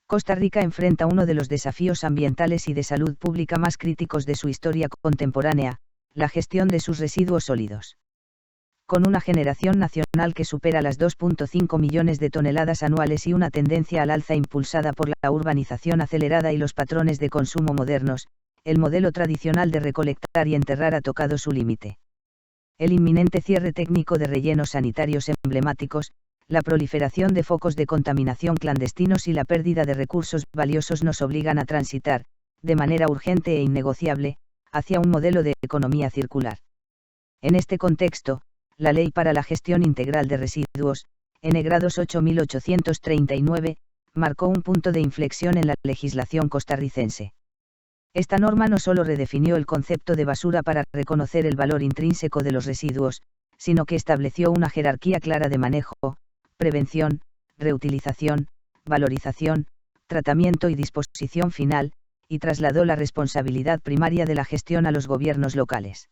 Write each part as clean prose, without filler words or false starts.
Costa Rica enfrenta uno de los desafíos ambientales y de salud pública más críticos de su historia contemporánea, la gestión de sus residuos sólidos. Con una generación nacional que supera las 2.5 millones de toneladas anuales y una tendencia al alza impulsada por la urbanización acelerada y los patrones de consumo modernos, el modelo tradicional de recolectar y enterrar ha tocado su límite. El inminente cierre técnico de rellenos sanitarios emblemáticos, la proliferación de focos de contaminación clandestinos y la pérdida de recursos valiosos nos obligan a transitar, de manera urgente e innegociable, hacia un modelo de economía circular. En este contexto, la Ley para la Gestión Integral de Residuos, N-Grados 8839, marcó un punto de inflexión en la legislación costarricense. Esta norma no solo redefinió el concepto de basura para reconocer el valor intrínseco de los residuos, sino que estableció una jerarquía clara de manejo, prevención, reutilización, valorización, tratamiento y disposición final, y trasladó la responsabilidad primaria de la gestión a los gobiernos locales.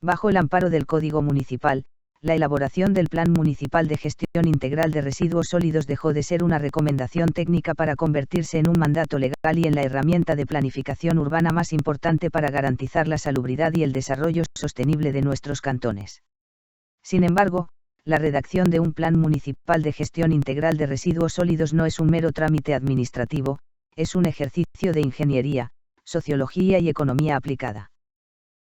Bajo el amparo del Código Municipal, la elaboración del Plan Municipal de Gestión Integral de Residuos Sólidos dejó de ser una recomendación técnica para convertirse en un mandato legal y en la herramienta de planificación urbana más importante para garantizar la salubridad y el desarrollo sostenible de nuestros cantones. Sin embargo, la redacción de un Plan Municipal de Gestión Integral de Residuos Sólidos no es un mero trámite administrativo, es un ejercicio de ingeniería, sociología y economía aplicada.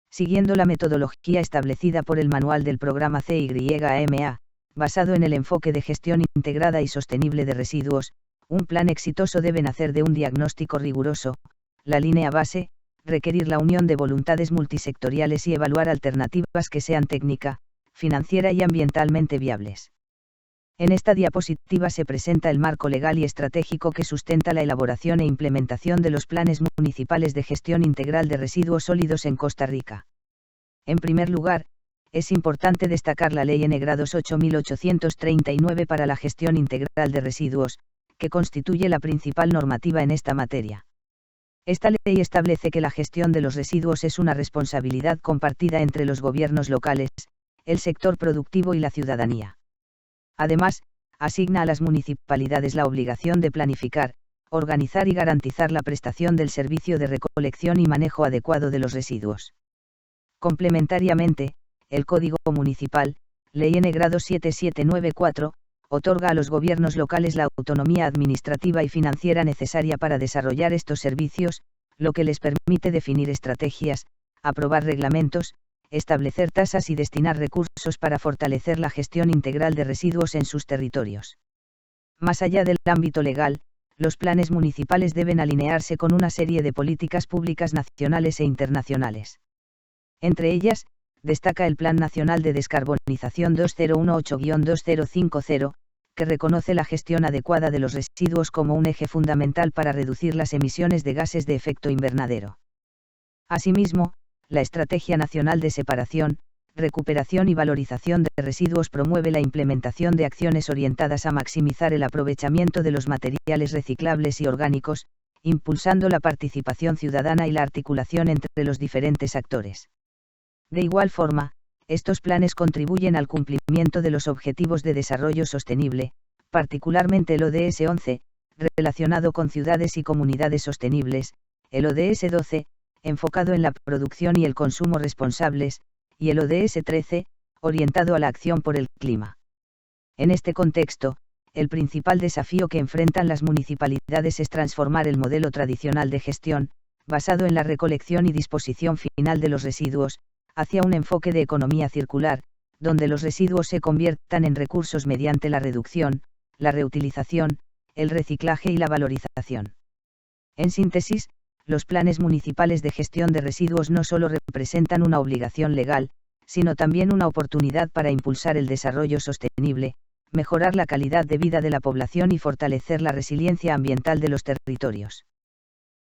Siguiendo la metodología establecida por el Manual del Programa CYMA, basado en el enfoque de gestión integrada y sostenible de residuos, un plan exitoso debe nacer de un diagnóstico riguroso, la línea base, requerir la unión de voluntades multisectoriales y evaluar alternativas que sean técnica, financiera y ambientalmente viables. En esta diapositiva se presenta el marco legal y estratégico que sustenta la elaboración e implementación de los planes municipales de gestión integral de residuos sólidos en Costa Rica. En primer lugar, es importante destacar la Ley N-Grados 8839 para la gestión integral de residuos, que constituye la principal normativa en esta materia. Esta ley establece que la gestión de los residuos es una responsabilidad compartida entre los gobiernos locales, el sector productivo y la ciudadanía. Además, asigna a las municipalidades la obligación de planificar, organizar y garantizar la prestación del servicio de recolección y manejo adecuado de los residuos. Complementariamente, el Código Municipal, Ley N-Grado 7794, otorga a los gobiernos locales la autonomía administrativa y financiera necesaria para desarrollar estos servicios, lo que les permite definir estrategias, aprobar reglamentos, establecer tasas y destinar recursos para fortalecer la gestión integral de residuos en sus territorios. Más allá del ámbito legal, los planes municipales deben alinearse con una serie de políticas públicas nacionales e internacionales. Entre ellas, destaca el Plan Nacional de Descarbonización 2018-2050, que reconoce la gestión adecuada de los residuos como un eje fundamental para reducir las emisiones de gases de efecto invernadero. Asimismo, la Estrategia Nacional de Separación, Recuperación y Valorización de Residuos promueve la implementación de acciones orientadas a maximizar el aprovechamiento de los materiales reciclables y orgánicos, impulsando la participación ciudadana y la articulación entre los diferentes actores. De igual forma, estos planes contribuyen al cumplimiento de los Objetivos de Desarrollo Sostenible, particularmente el ODS 11, relacionado con ciudades y comunidades sostenibles, el ODS 12, enfocado en la producción y el consumo responsables, y el ODS 13, orientado a la acción por el clima. En este contexto, el principal desafío que enfrentan las municipalidades es transformar el modelo tradicional de gestión, basado en la recolección y disposición final de los residuos, hacia un enfoque de economía circular, donde los residuos se conviertan en recursos mediante la reducción, la reutilización, el reciclaje y la valorización. En síntesis, los planes municipales de gestión de residuos no solo representan una obligación legal, sino también una oportunidad para impulsar el desarrollo sostenible, mejorar la calidad de vida de la población y fortalecer la resiliencia ambiental de los territorios.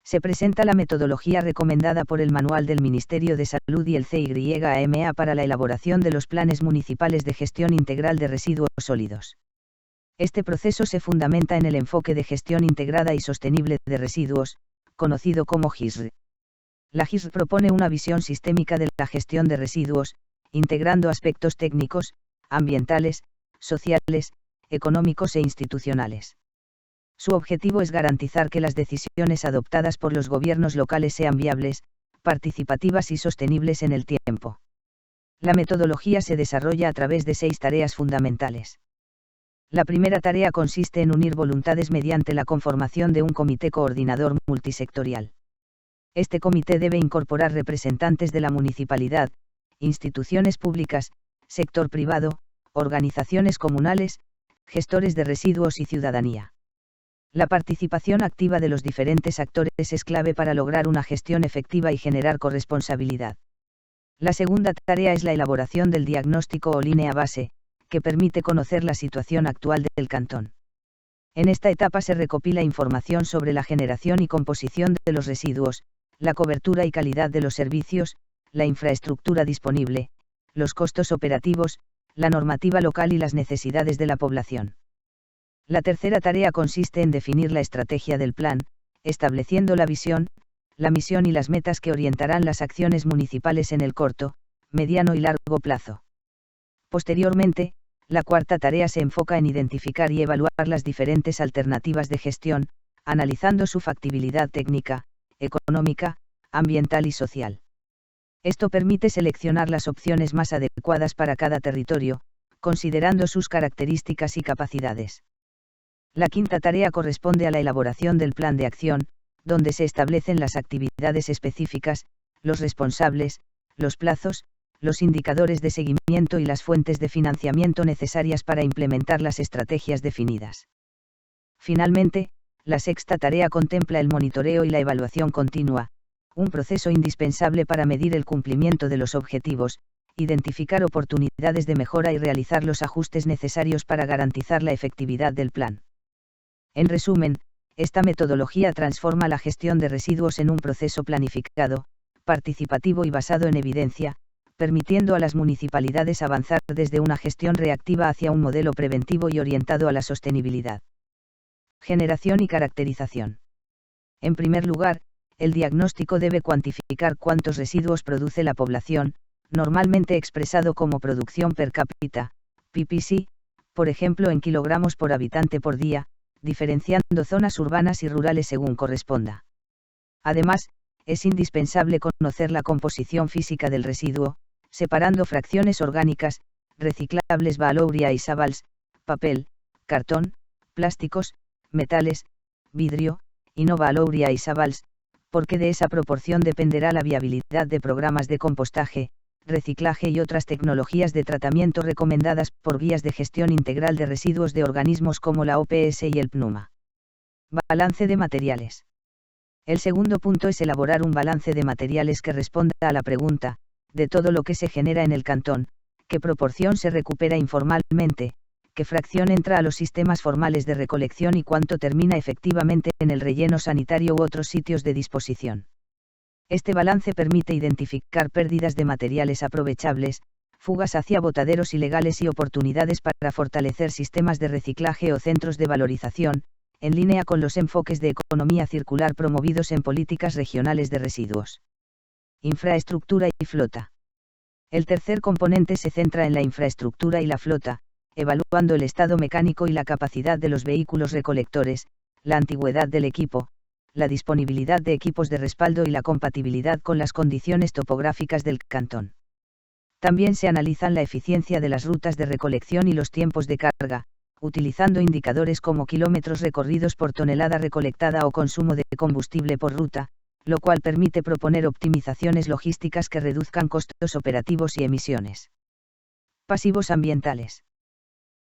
Se presenta la metodología recomendada por el Manual del Ministerio de Salud y el CYMA para la elaboración de los planes municipales de gestión integral de residuos sólidos. Este proceso se fundamenta en el enfoque de gestión integrada y sostenible de residuos, conocido como GISR. La GISR propone una visión sistémica de la gestión de residuos, integrando aspectos técnicos, ambientales, sociales, económicos e institucionales. Su objetivo es garantizar que las decisiones adoptadas por los gobiernos locales sean viables, participativas y sostenibles en el tiempo. La metodología se desarrolla a través de 6 tareas fundamentales. La primera tarea consiste en unir voluntades mediante la conformación de un comité coordinador multisectorial. Este comité debe incorporar representantes de la municipalidad, instituciones públicas, sector privado, organizaciones comunales, gestores de residuos y ciudadanía. La participación activa de los diferentes actores es clave para lograr una gestión efectiva y generar corresponsabilidad. La segunda tarea es la elaboración del diagnóstico o línea base, que permite conocer la situación actual del cantón. En esta etapa se recopila información sobre la generación y composición de los residuos, la cobertura y calidad de los servicios, la infraestructura disponible, los costos operativos, la normativa local y las necesidades de la población. La tercera tarea consiste en definir la estrategia del plan, estableciendo la visión, la misión y las metas que orientarán las acciones municipales en el corto, mediano y largo plazo. Posteriormente, la cuarta tarea se enfoca en identificar y evaluar las diferentes alternativas de gestión, analizando su factibilidad técnica, económica, ambiental y social. Esto permite seleccionar las opciones más adecuadas para cada territorio, considerando sus características y capacidades. La quinta tarea corresponde a la elaboración del plan de acción, donde se establecen las actividades específicas, los responsables, los plazos, los indicadores de seguimiento y las fuentes de financiamiento necesarias para implementar las estrategias definidas. Finalmente, la sexta tarea contempla el monitoreo y la evaluación continua, un proceso indispensable para medir el cumplimiento de los objetivos, identificar oportunidades de mejora y realizar los ajustes necesarios para garantizar la efectividad del plan. En resumen, esta metodología transforma la gestión de residuos en un proceso planificado, participativo y basado en evidencia, permitiendo a las municipalidades avanzar desde una gestión reactiva hacia un modelo preventivo y orientado a la sostenibilidad. Generación y caracterización. En primer lugar, el diagnóstico debe cuantificar cuántos residuos produce la población, normalmente expresado como producción per cápita, PPC, por ejemplo en kilogramos por habitante por día, diferenciando zonas urbanas y rurales según corresponda. Además, es indispensable conocer la composición física del residuo, separando fracciones orgánicas, reciclables valorizables, papel, cartón, plásticos, metales, vidrio, y no valorizables, porque de esa proporción dependerá la viabilidad de programas de compostaje, reciclaje y otras tecnologías de tratamiento recomendadas por guías de gestión integral de residuos de organismos como la OPS y el PNUMA. Balance de materiales. El segundo punto es elaborar un balance de materiales que responda a la pregunta, de todo lo que se genera en el cantón, qué proporción se recupera informalmente, qué fracción entra a los sistemas formales de recolección y cuánto termina efectivamente en el relleno sanitario u otros sitios de disposición. Este balance permite identificar pérdidas de materiales aprovechables, fugas hacia botaderos ilegales y oportunidades para fortalecer sistemas de reciclaje o centros de valorización, en línea con los enfoques de economía circular promovidos en políticas regionales de residuos. Infraestructura y flota. El tercer componente se centra en la infraestructura y la flota, evaluando el estado mecánico y la capacidad de los vehículos recolectores, la antigüedad del equipo, la disponibilidad de equipos de respaldo y la compatibilidad con las condiciones topográficas del cantón. También se analizan la eficiencia de las rutas de recolección y los tiempos de carga, utilizando indicadores como kilómetros recorridos por tonelada recolectada o consumo de combustible por ruta, lo cual permite proponer optimizaciones logísticas que reduzcan costos operativos y emisiones. Pasivos ambientales.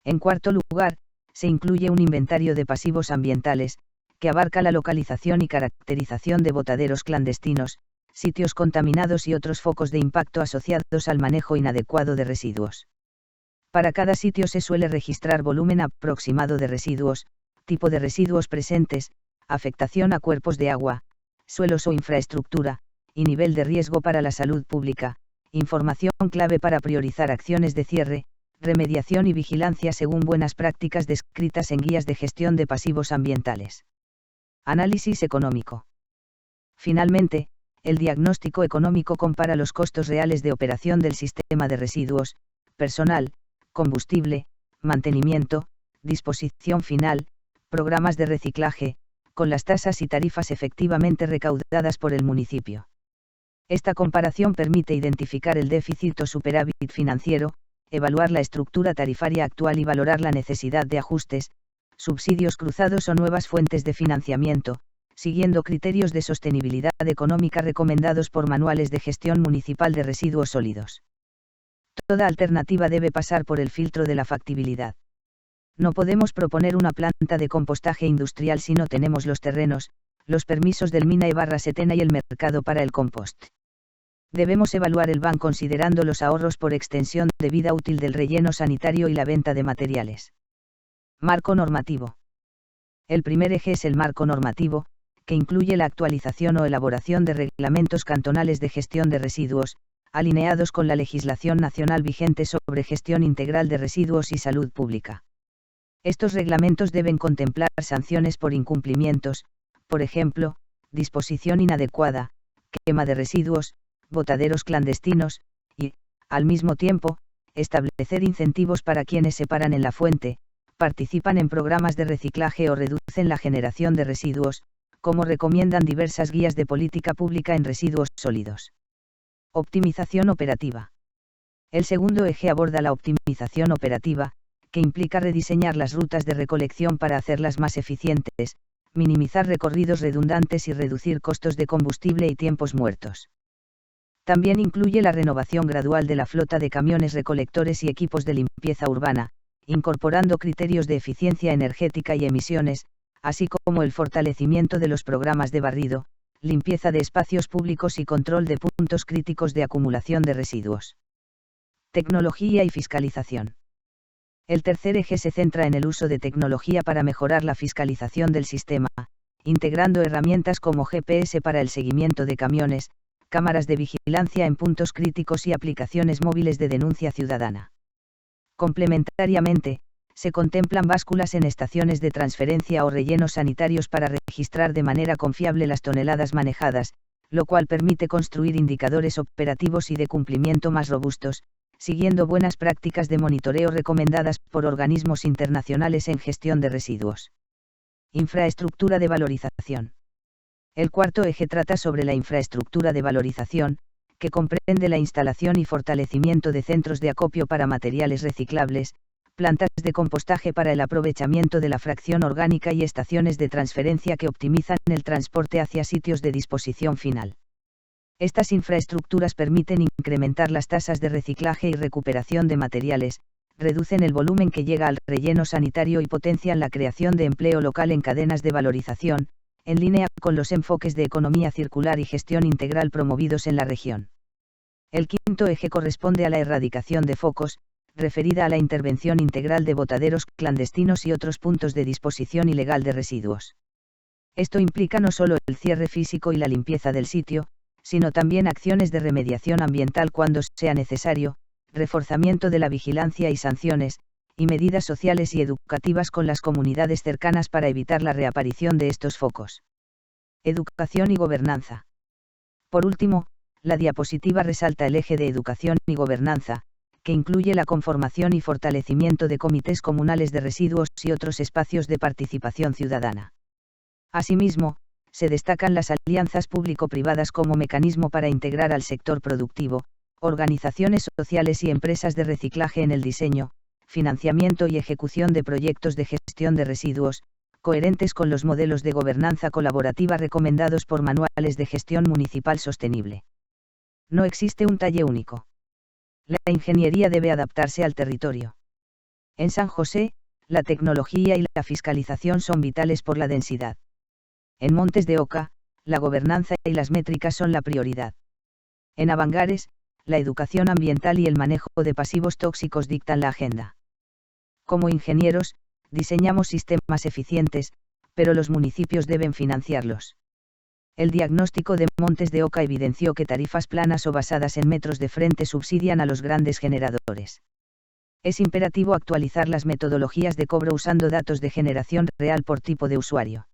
En cuarto lugar, se incluye un inventario de pasivos ambientales, que abarca la localización y caracterización de botaderos clandestinos, sitios contaminados y otros focos de impacto asociados al manejo inadecuado de residuos. Para cada sitio se suele registrar volumen aproximado de residuos, tipo de residuos presentes, afectación a cuerpos de agua, suelos o infraestructura, y nivel de riesgo para la salud pública, información clave para priorizar acciones de cierre, remediación y vigilancia según buenas prácticas descritas en guías de gestión de pasivos ambientales. Análisis económico. Finalmente, el diagnóstico económico compara los costos reales de operación del sistema de residuos, personal, combustible, mantenimiento, disposición final, programas de reciclaje, con las tasas y tarifas efectivamente recaudadas por el municipio. Esta comparación permite identificar el déficit o superávit financiero, evaluar la estructura tarifaria actual y valorar la necesidad de ajustes, subsidios cruzados o nuevas fuentes de financiamiento, siguiendo criterios de sostenibilidad económica recomendados por manuales de gestión municipal de residuos sólidos. Toda alternativa debe pasar por el filtro de la factibilidad. No podemos proponer una planta de compostaje industrial si no tenemos los terrenos, los permisos del MINA/Setena y el mercado para el compost. Debemos evaluar el BAN considerando los ahorros por extensión de vida útil del relleno sanitario y la venta de materiales. Marco normativo. El primer eje es el marco normativo, que incluye la actualización o elaboración de reglamentos cantonales de gestión de residuos, alineados con la legislación nacional vigente sobre gestión integral de residuos y salud pública. Estos reglamentos deben contemplar sanciones por incumplimientos, por ejemplo, disposición inadecuada, quema de residuos, botaderos clandestinos, y, al mismo tiempo, establecer incentivos para quienes separan en la fuente, participan en programas de reciclaje o reducen la generación de residuos, como recomiendan diversas guías de política pública en residuos sólidos. Optimización operativa. El segundo eje aborda la optimización operativa, que implica rediseñar las rutas de recolección para hacerlas más eficientes, minimizar recorridos redundantes y reducir costos de combustible y tiempos muertos. También incluye la renovación gradual de la flota de camiones recolectores y equipos de limpieza urbana, incorporando criterios de eficiencia energética y emisiones, así como el fortalecimiento de los programas de barrido, limpieza de espacios públicos y control de puntos críticos de acumulación de residuos. Tecnología y fiscalización. El tercer eje se centra en el uso de tecnología para mejorar la fiscalización del sistema, integrando herramientas como GPS para el seguimiento de camiones, cámaras de vigilancia en puntos críticos y aplicaciones móviles de denuncia ciudadana. Complementariamente, se contemplan básculas en estaciones de transferencia o rellenos sanitarios para registrar de manera confiable las toneladas manejadas, lo cual permite construir indicadores operativos y de cumplimiento más robustos, siguiendo buenas prácticas de monitoreo recomendadas por organismos internacionales en gestión de residuos. Infraestructura de valorización. El cuarto eje trata sobre la infraestructura de valorización, que comprende la instalación y fortalecimiento de centros de acopio para materiales reciclables, plantas de compostaje para el aprovechamiento de la fracción orgánica y estaciones de transferencia que optimizan el transporte hacia sitios de disposición final. Estas infraestructuras permiten incrementar las tasas de reciclaje y recuperación de materiales, reducen el volumen que llega al relleno sanitario y potencian la creación de empleo local en cadenas de valorización, en línea con los enfoques de economía circular y gestión integral promovidos en la región. El quinto eje corresponde a la erradicación de focos, referida a la intervención integral de botaderos clandestinos y otros puntos de disposición ilegal de residuos. Esto implica no solo el cierre físico y la limpieza del sitio, sino también acciones de remediación ambiental cuando sea necesario, reforzamiento de la vigilancia y sanciones, y medidas sociales y educativas con las comunidades cercanas para evitar la reaparición de estos focos. Educación y gobernanza. Por último, la diapositiva resalta el eje de educación y gobernanza, que incluye la conformación y fortalecimiento de comités comunales de residuos y otros espacios de participación ciudadana. Asimismo, se destacan las alianzas público-privadas como mecanismo para integrar al sector productivo, organizaciones sociales y empresas de reciclaje en el diseño, financiamiento y ejecución de proyectos de gestión de residuos, coherentes con los modelos de gobernanza colaborativa recomendados por manuales de gestión municipal sostenible. No existe un talle único. La ingeniería debe adaptarse al territorio. En San José, la tecnología y la fiscalización son vitales por la densidad. En Montes de Oca, la gobernanza y las métricas son la prioridad. En Avangares, la educación ambiental y el manejo de pasivos tóxicos dictan la agenda. Como ingenieros, diseñamos sistemas eficientes, pero los municipios deben financiarlos. El diagnóstico de Montes de Oca evidenció que tarifas planas o basadas en metros de frente subsidian a los grandes generadores. Es imperativo actualizar las metodologías de cobro usando datos de generación real por tipo de usuario.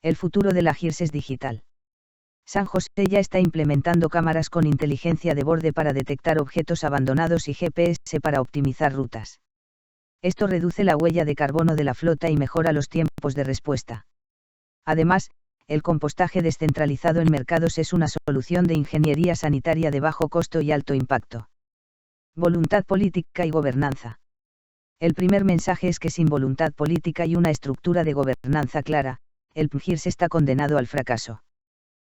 El futuro de la GIRS es digital. San José ya está implementando cámaras con inteligencia de borde para detectar objetos abandonados y GPS para optimizar rutas. Esto reduce la huella de carbono de la flota y mejora los tiempos de respuesta. Además, el compostaje descentralizado en mercados es una solución de ingeniería sanitaria de bajo costo y alto impacto. Voluntad política y gobernanza. El primer mensaje es que sin voluntad política y una estructura de gobernanza clara, el PNGIRS está condenado al fracaso.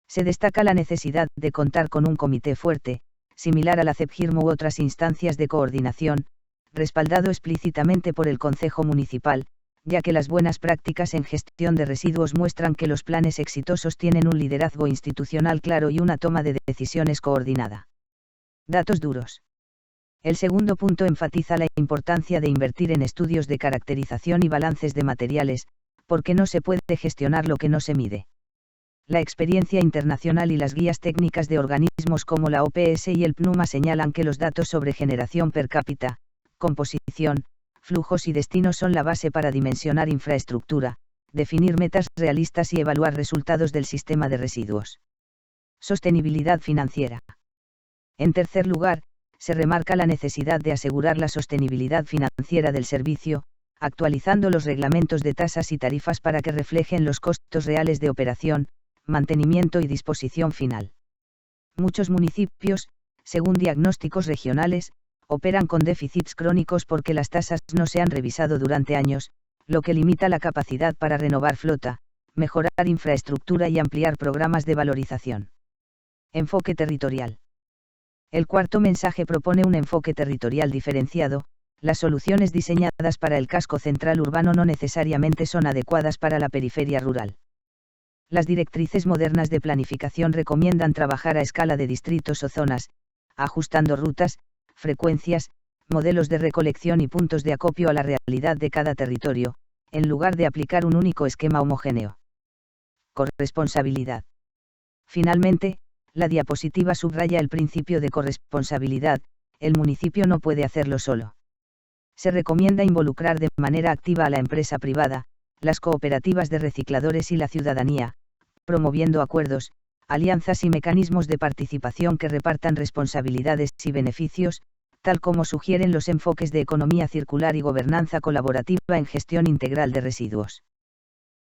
Se destaca la necesidad de contar con un comité fuerte, similar a la CEPGIRM u otras instancias de coordinación, respaldado explícitamente por el Concejo Municipal, ya que las buenas prácticas en gestión de residuos muestran que los planes exitosos tienen un liderazgo institucional claro y una toma de decisiones coordinada. Datos duros. El segundo punto enfatiza la importancia de invertir en estudios de caracterización y balances de materiales, porque no se puede gestionar lo que no se mide. La experiencia internacional y las guías técnicas de organismos como la OPS y el PNUMA señalan que los datos sobre generación per cápita, composición, flujos y destinos son la base para dimensionar infraestructura, definir metas realistas y evaluar resultados del sistema de residuos. Sostenibilidad financiera. En tercer lugar, se remarca la necesidad de asegurar la sostenibilidad financiera del servicio, actualizando los reglamentos de tasas y tarifas para que reflejen los costos reales de operación, mantenimiento y disposición final. Muchos municipios, según diagnósticos regionales, operan con déficits crónicos porque las tasas no se han revisado durante años, lo que limita la capacidad para renovar flota, mejorar infraestructura y ampliar programas de valorización. Enfoque territorial. El cuarto mensaje propone un enfoque territorial diferenciado. Las soluciones diseñadas para el casco central urbano no necesariamente son adecuadas para la periferia rural. Las directrices modernas de planificación recomiendan trabajar a escala de distritos o zonas, ajustando rutas, frecuencias, modelos de recolección y puntos de acopio a la realidad de cada territorio, en lugar de aplicar un único esquema homogéneo. Corresponsabilidad. Finalmente, la diapositiva subraya el principio de corresponsabilidad. El municipio no puede hacerlo solo. Se recomienda involucrar de manera activa a la empresa privada, las cooperativas de recicladores y la ciudadanía, promoviendo acuerdos, alianzas y mecanismos de participación que repartan responsabilidades y beneficios, tal como sugieren los enfoques de economía circular y gobernanza colaborativa en gestión integral de residuos.